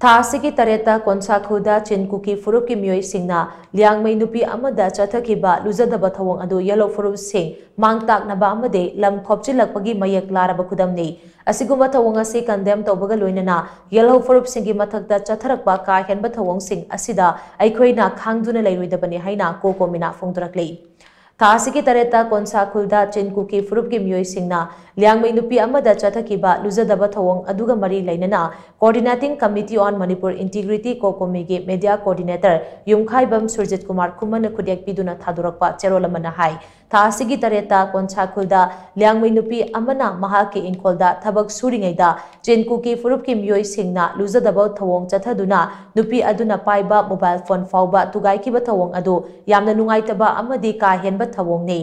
थासिकी तरेता कोनसाखुदा चिनकुकी फुरुप की मियोई सिंगना लियांगमई नुपी अमदा चथकिबा लुजदबा थवोंग अदु येलो फुरुप सिंग मांगताकनबा अमदे लम खोपचिलकपगी मयक लारबा खुदमनी असिगुम्बा थवोंग असि कंडेम तौबगा लोइनना येलो फुरुप सिंगी मथकदा चथरकबा का हेनबा थवोंग सिंग असिदा अइखोइना खांगदुना लैरोइदबनी हाइना कोकोमिना फोंदरकले थासिकी तरेता कोनसाखुदा चिनकुकी फुरुप की मियोई सिंगना लियांगमई नुपी अमदा चथकिबा लुजदबा थवोंग अदुगा मरी लैनना coordinating committee on Manipur integrity COCOMI के मीडिया कोऑर्डिनेटर युमखाइबम सुरजित कुमार खुमन खुदियक पिदुना थादुरकपा चेरोलमना हाई थासिगी तरेता कोनसाखुदा लियांगमई नुपी अमना महाके इंखोलदा थबक सुरिङैदा चिनकुकी फुरुप की मियोई सिंगना लुजदबा थवोंग चथदुना नुपी अदुना पाइबा मोबाइल फोन फाउबा तुगाइकिबा थवोंग अदु यामना नुंगाइतबा अमदि का हेनबा थवोंगने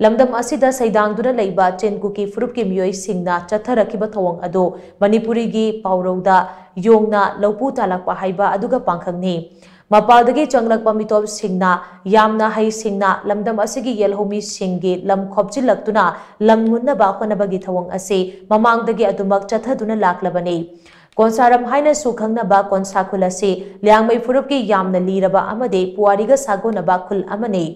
लमदम असिदा सैदांगदुना लैबा चिनकुकी फुरुप की मियोई सिंगना चथरकिबा थवोंग अदु मणिपुरी की पाउरौदा योंगना लौपु तालकपा हाइबा अदुगा पांखंगनी मपादगी चंगलकपा मितोब सिंगना यामना हई सिंगना लमदम असिगी येलहोमी सिंगी लम खोपचिलक्तुना लम मुन्नबा होनबगी थवोंग असे ममांगदगी अदुमक चथदुना लाक्लबनी कोनसारम हाइना सुखंगनबा कोनसाखुल असे लियांगमई फुरुप की यामना लीरबा अमदे पुआरिगा सागोनबा खुल अमने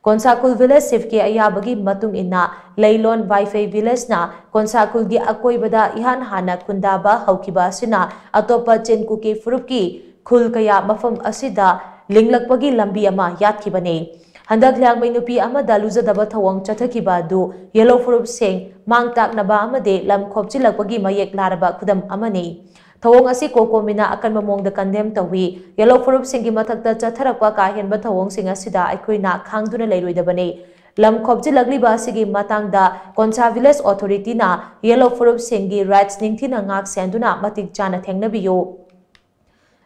कोनसाकुल विलेज सिफ के अयाबगी मतुंग इन्ना लैलोन वाइफाई विलेज ना कोनसाकुल की अकोइबदा इहान हाना खुंदाबा हौकिबा सिना अतोपा चिनकुकी फुरुप की खुल कया मफम असिदा लिंगलकपगी लंबी अमा यातखिबने हंदक लियांगमई नुपी अमदा लुजदबा थवोंग चथकिबा दु येलो फुरुप सिंग मांगताकनबा अमदे लम खोपचिलकपगी मयेक लारबा खुदम अमने थवोंग असी कोकोमिना अकन ममोंग द कंडेम तवी येलो फुरुप सिंगी मथकता चथरकपा का हेनबा थवोंग सिंग असिदा अइखोइना खांगदुना लैरोइदबने लम खोपचिलगलिबा सिगी मतांगदा कोनसा विलेज ऑथोरिटी ना येलो फुरुप सिंगी राइट्स निंगथिना ngak सेंदुना मतिक चाना थेंगनबियो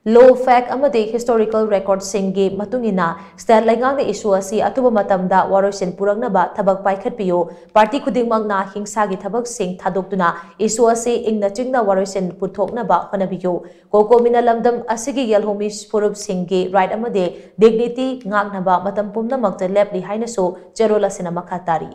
लो फैक्ट अमदे हिस्टोरिकल रिकॉर्ड सिंगी मतुंगिना स्टेट लैंगांग इशू असी अतुब मतमदा वारोइसन पुरंगनबा थबक पाइखटपियो पार्टी खुदिंगमंगना हिंसागी थबक सिंग थादोक्तुना इशू असी इंगना चिंगना वारोइसन पुथोकनबा होनबियो कोकोमिना लमदम असिगी येलहोमी फुरुप सिंगी राइट अमदे डिग्निटी ngakनबा मतम पुमनमक्ता लेपली हाइनसो चेरोलसिना मखातारी।